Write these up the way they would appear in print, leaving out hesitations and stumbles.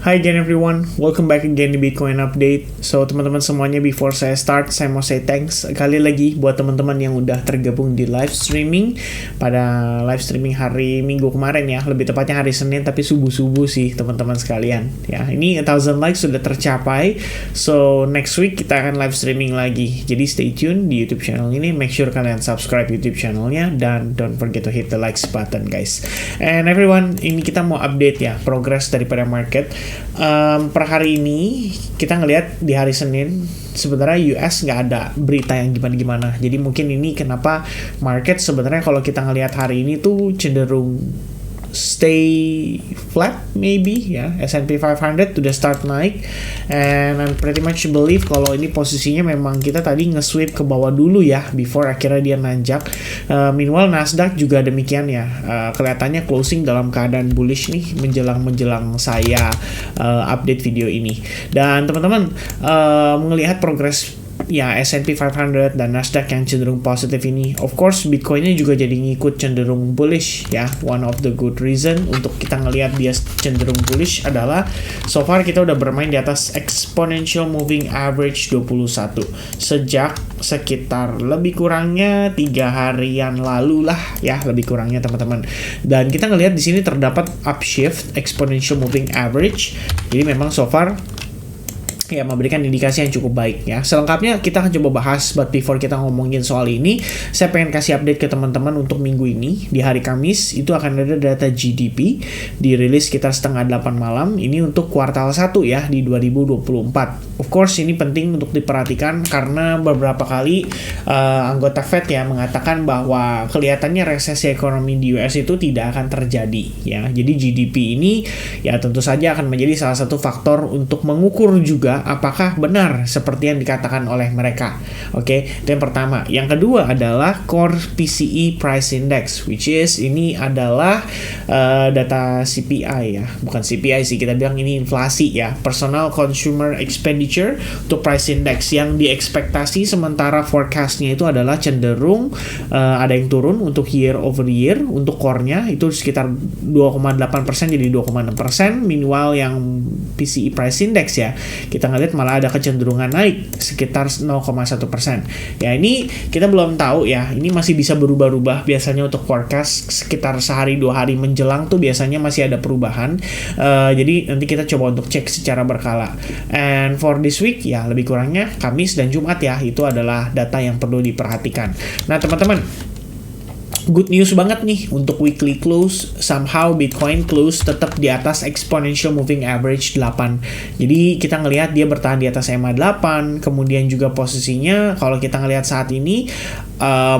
Hi again everyone, welcome back again di Bitcoin Update. So teman-teman semuanya, before saya start, saya mau say thanks sekali lagi buat teman-teman yang udah tergabung di live streaming pada live streaming hari Minggu kemarin ya, lebih tepatnya hari Senin tapi subuh-subuh sih teman-teman sekalian. Ya, ini 1000 likes sudah tercapai. So next week kita akan live streaming lagi. Jadi stay tune di YouTube channel ini, make sure kalian subscribe YouTube channelnya dan don't forget to hit the likes button guys. And everyone, ini kita mau update ya progress daripada market. Per hari ini kita ngelihat di hari Senin sebenarnya US nggak ada berita yang gimana-gimana. Jadi mungkin ini kenapa market sebenarnya kalau kita ngelihat hari ini tuh cenderung stay flat maybe ya. S&P 500 udah start naik, and I pretty much believe kalau ini posisinya memang kita tadi nge-sweep ke bawah dulu ya before akhirnya dia nanjak. Meanwhile Nasdaq juga demikian ya, kelihatannya closing dalam keadaan bullish nih menjelang saya update video ini. Dan teman-teman melihat progres ya S&P 500 dan Nasdaq yang cenderung positif ini, of course Bitcoinnya juga jadi ngikut cenderung bullish ya. One of the good reason untuk kita ngelihat dia cenderung bullish adalah so far kita udah bermain di atas exponential moving average 21 sejak sekitar lebih kurangnya 3 harian lalu lah ya, lebih kurangnya teman-teman. Dan kita ngelihat di sini terdapat upshift exponential moving average. Jadi memang so far ya memberikan indikasi yang cukup baik ya. Selengkapnya kita akan coba bahas, but before kita ngomongin soal ini, saya pengen kasih update ke teman-teman untuk minggu ini. Di hari Kamis itu akan ada data GDP dirilis sekitar 7:30 malam. Ini untuk kuartal 1 ya di 2024. Of course ini penting untuk diperhatikan karena beberapa kali anggota Fed ya mengatakan bahwa kelihatannya resesi ekonomi di US itu tidak akan terjadi ya. Jadi GDP ini ya tentu saja akan menjadi salah satu faktor untuk mengukur juga apakah benar seperti yang dikatakan oleh mereka. Oke, itu yang pertama. Yang kedua adalah Core PCE Price Index, which is ini adalah data CPI ya, bukan CPI sih, kita bilang ini inflasi ya, Personal Consumer Expenditure untuk Price Index yang diekspektasi sementara forecastnya itu adalah cenderung ada yang turun untuk year over year. Untuk core-nya itu sekitar 2,8% jadi 2,6%. Meanwhile yang PCE Price Index ya, kita ngeliat malah ada kecenderungan naik sekitar 0,1%. Ya ini kita belum tahu ya, ini masih bisa berubah-ubah. Biasanya untuk forecast sekitar sehari 2 hari menjelang tuh biasanya masih ada perubahan. Jadi nanti kita coba untuk cek secara berkala. And for this week ya lebih kurangnya Kamis dan Jumat ya, itu adalah data yang perlu diperhatikan. Nah teman-teman, good news banget nih untuk weekly close. Somehow Bitcoin close tetap di atas exponential moving average 8. Jadi kita ngelihat dia bertahan di atas EMA 8. Kemudian juga posisinya kalau kita ngelihat saat ini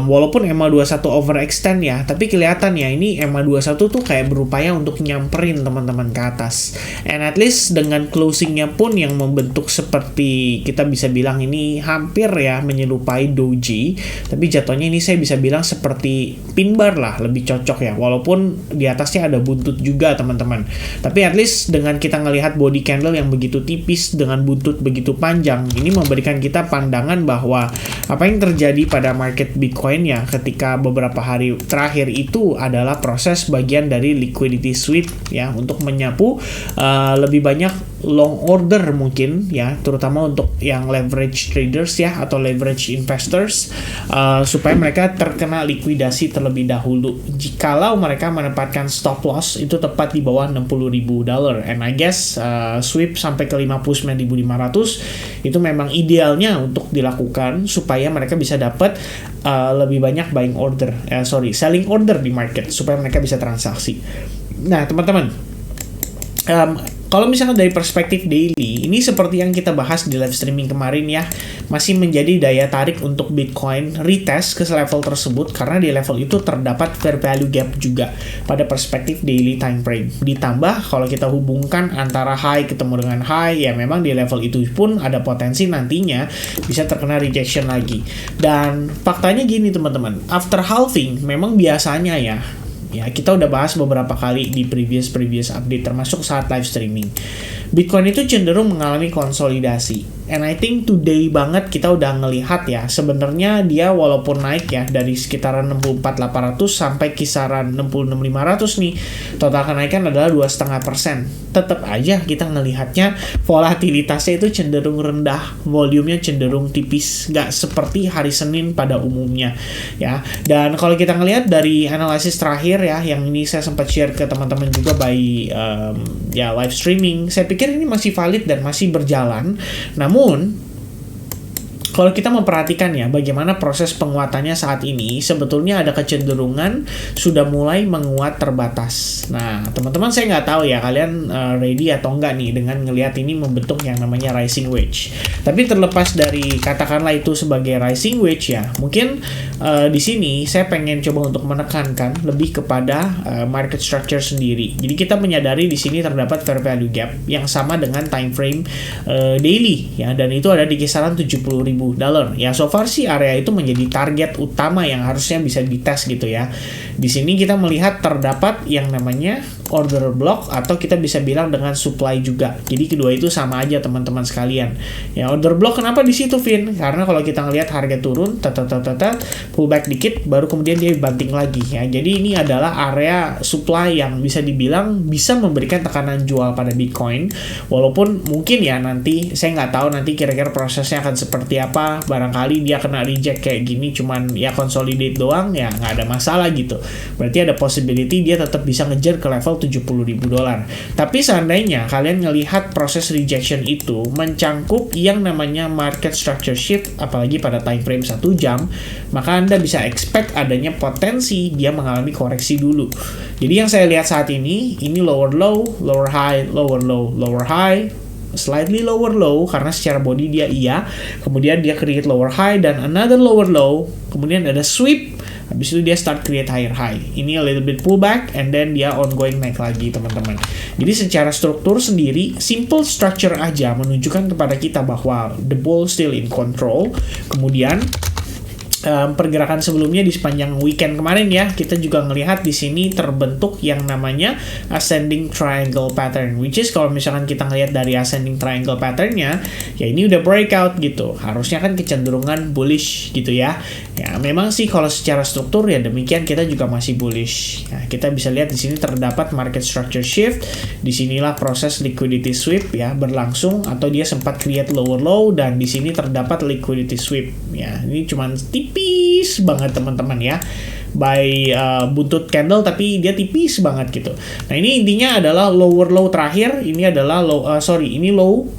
walaupun EMA 21 overextend ya, tapi kelihatan ya ini EMA 21 tuh kayak berupaya untuk nyamperin teman-teman ke atas. And at least dengan closingnya pun yang membentuk seperti kita bisa bilang ini hampir ya menyerupai doji, tapi jatuhnya ini saya bisa bilang seperti pin bar lah, lebih cocok ya, walaupun di atasnya ada buntut juga teman-teman. Tapi at least dengan kita ngelihat body candle yang begitu tipis dengan buntut begitu panjang, ini memberikan kita pandangan bahwa apa yang terjadi pada market Bitcoin ya ketika beberapa hari terakhir itu adalah proses bagian dari liquidity sweep ya, untuk menyapu lebih banyak long order mungkin ya, terutama untuk yang leverage traders ya atau leverage investors, supaya mereka terkena likuidasi terlebih dahulu jikalau mereka menempatkan stop loss itu tepat di bawah $60,000. And I guess sweep sampai ke 59.500 itu memang idealnya untuk dilakukan supaya mereka bisa dapat lebih banyak selling order di market supaya mereka bisa transaksi. Nah teman-teman, kalau misalnya dari perspektif daily, ini seperti yang kita bahas di live streaming kemarin ya, masih menjadi daya tarik untuk Bitcoin retest ke level tersebut karena di level itu terdapat fair value gap juga pada perspektif daily time frame. Ditambah kalau kita hubungkan antara high ketemu dengan high, ya memang di level itu pun ada potensi nantinya bisa terkena rejection lagi. Dan faktanya gini teman-teman, after halving memang biasanya ya kita udah bahas beberapa kali di previous update termasuk saat live streaming. Bitcoin itu cenderung mengalami konsolidasi. And I think today banget kita udah ngelihat ya, sebenarnya dia walaupun naik ya dari sekitaran 64.800 sampai kisaran 66.500 nih, total kenaikan adalah 2,5%. Tetap aja kita ngelihatnya volatilitasnya itu cenderung rendah, volumenya cenderung tipis, nggak seperti hari Senin pada umumnya ya. Dan kalau kita ngelihat dari analisis terakhir ya, yang ini saya sempat share ke teman-teman juga by ya live streaming, saya pikir ini masih valid dan masih berjalan. Namun kalau kita memperhatikan ya bagaimana proses penguatannya saat ini, sebetulnya ada kecenderungan sudah mulai menguat terbatas. Nah, teman-teman saya nggak tahu ya kalian ready atau enggak nih dengan ngelihat ini membentuk yang namanya rising wedge. Tapi terlepas dari katakanlah itu sebagai rising wedge ya, mungkin di sini saya pengen coba untuk menekankan lebih kepada market structure sendiri. Jadi kita menyadari di sini terdapat fair value gap yang sama dengan time frame daily ya, dan itu ada di kisaran $70.000 ya. So far sih area itu menjadi target utama yang harusnya bisa dites gitu ya. Di sini kita melihat terdapat yang namanya order block atau kita bisa bilang dengan supply juga. Jadi kedua itu sama aja teman-teman sekalian. Ya, order block kenapa di situ, Vin? Karena kalau kita ngelihat harga turun, pullback dikit, baru kemudian dia banting lagi ya. Jadi ini adalah area supply yang bisa dibilang bisa memberikan tekanan jual pada Bitcoin. Walaupun mungkin ya nanti saya nggak tahu nanti kira-kira prosesnya akan seperti apa. Barangkali dia kena reject kayak gini, cuman ya consolidate doang ya nggak ada masalah gitu. Berarti ada possibility dia tetap bisa ngejar ke level $70.000. Tapi seandainya kalian ngelihat proses rejection itu mencangkup yang namanya market structure shift, apalagi pada time frame 1 jam, maka Anda bisa expect adanya potensi dia mengalami koreksi dulu. Jadi yang saya lihat saat ini lower low, lower high, lower low, lower high, slightly lower low karena secara body dia iya, kemudian dia create lower high dan another lower low, kemudian ada sweep. Habis itu dia start create higher high. Ini a little bit pullback and then dia ongoing naik lagi, teman-teman. Jadi secara struktur sendiri, simple structure aja menunjukkan kepada kita bahwa the bull still in control. Kemudian pergerakan sebelumnya di sepanjang weekend kemarin ya, kita juga ngelihat di sini terbentuk yang namanya ascending triangle pattern, which is kalau misalkan kita ngelihat dari ascending triangle patternnya, ya ini udah breakout gitu, harusnya kan kecenderungan bullish gitu ya. Ya memang sih kalau secara struktur ya demikian, kita juga masih bullish. Nah, kita bisa lihat di sini terdapat market structure shift, disinilah proses liquidity sweep ya berlangsung, atau dia sempat create lower low dan di sini terdapat liquidity sweep ya. Ini cuman tipis banget teman-teman ya, by buntut candle tapi dia tipis banget gitu. Nah ini intinya adalah lower low terakhir, ini adalah ini low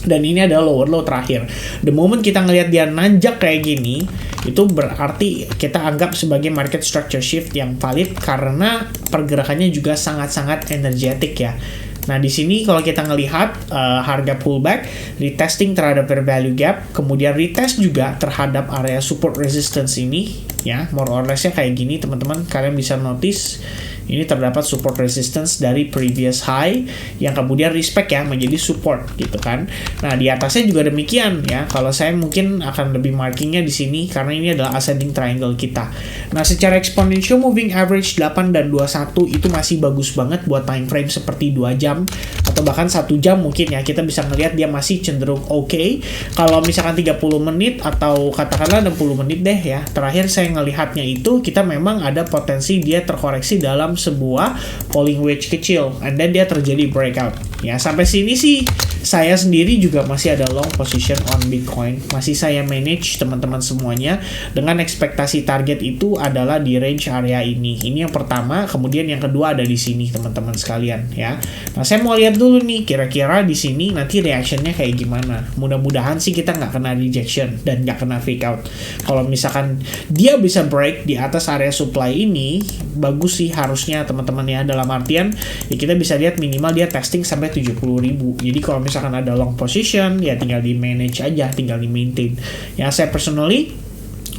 dan ini adalah lower low terakhir. The moment kita ngelihat dia nanjak kayak gini, itu berarti kita anggap sebagai market structure shift yang valid karena pergerakannya juga sangat-sangat energetic ya. Nah, di sini kalau kita ngelihat harga pullback, retesting terhadap fair value gap, kemudian retest juga terhadap area support resistance ini, ya, more or less-nya kayak gini, teman-teman. Kalian bisa notice ini terdapat support resistance dari previous high yang kemudian respect ya menjadi support gitu kan. Nah, di atasnya juga demikian ya. Kalau saya mungkin akan lebih markingnya di sini karena ini adalah ascending triangle kita. Nah, secara exponential moving average 8 dan 21 itu masih bagus banget buat time frame seperti 2 jam atau bahkan 1 jam mungkin ya. Kita bisa ngelihat dia masih cenderung oke. Kalau misalkan 30 menit atau katakanlah 60 menit deh ya. Terakhir saya ngelihatnya itu kita memang ada potensi dia terkoreksi dalam sebuah falling wedge kecil and then dia terjadi breakout ya. Sampai sini sih saya sendiri juga masih ada long position on Bitcoin, masih saya manage teman-teman semuanya dengan ekspektasi target itu adalah di range area ini yang pertama, kemudian yang kedua ada di sini teman-teman sekalian ya. Nah, saya mau lihat dulu nih kira-kira di sini nanti reactionnya kayak gimana. Mudah-mudahan sih kita nggak kena rejection dan nggak kena fake out. Kalau misalkan dia bisa break di atas area supply ini, bagus sih harusnya teman-teman ya, dalam artian ya kita bisa lihat minimal dia testing sampai 70.000. Jadi kalau misalkan ada long position ya tinggal di manage aja, tinggal di maintain ya. Saya personally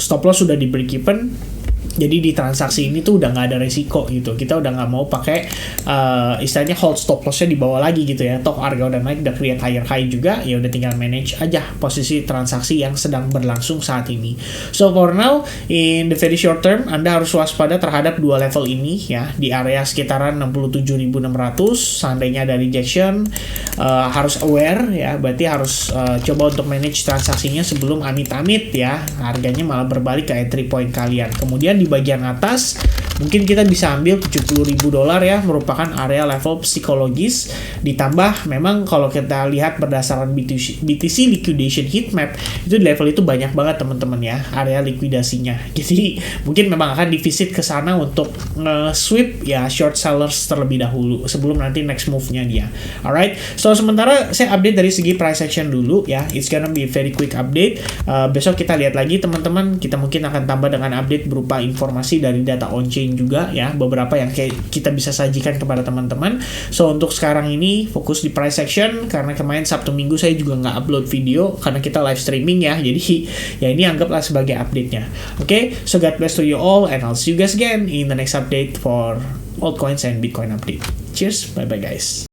stop loss sudah di break even Jadi di transaksi ini tuh udah nggak ada resiko gitu. Kita udah nggak mau pakai istilahnya hold stop lossnya di bawah lagi gitu ya. Toh harga udah naik, udah create higher high juga, ya udah tinggal manage aja posisi transaksi yang sedang berlangsung saat ini. So for now, in the very short term, Anda harus waspada terhadap dua level ini ya, di area sekitaran 67.600. Seandainya ada rejection, harus aware ya, berarti harus coba untuk manage transaksinya sebelum amit-amit ya harganya malah berbalik ke entry point kalian. Kemudian di bagian atas mungkin kita bisa ambil $70.000 ya, merupakan area level psikologis. Ditambah memang kalau kita lihat berdasarkan BTC liquidation heat map, itu di level itu banyak banget teman-teman ya area likuidasinya. Jadi mungkin memang akan divisit ke sana untuk sweep ya short sellers terlebih dahulu sebelum nanti next move-nya dia. Alright, so sementara saya update dari segi price action dulu ya. It's gonna be a very quick update. Besok kita lihat lagi teman-teman, kita mungkin akan tambah dengan update berupa informasi dari data on-chain juga ya, beberapa yang kita bisa sajikan kepada teman-teman. So untuk sekarang ini fokus di price action, karena kemarin Sabtu Minggu saya juga nggak upload video karena kita live streaming ya, jadi ya ini anggaplah sebagai update-nya. Okay, so God bless to you all and I'll see you guys again in the next update for altcoins and Bitcoin update. Cheers, bye bye guys.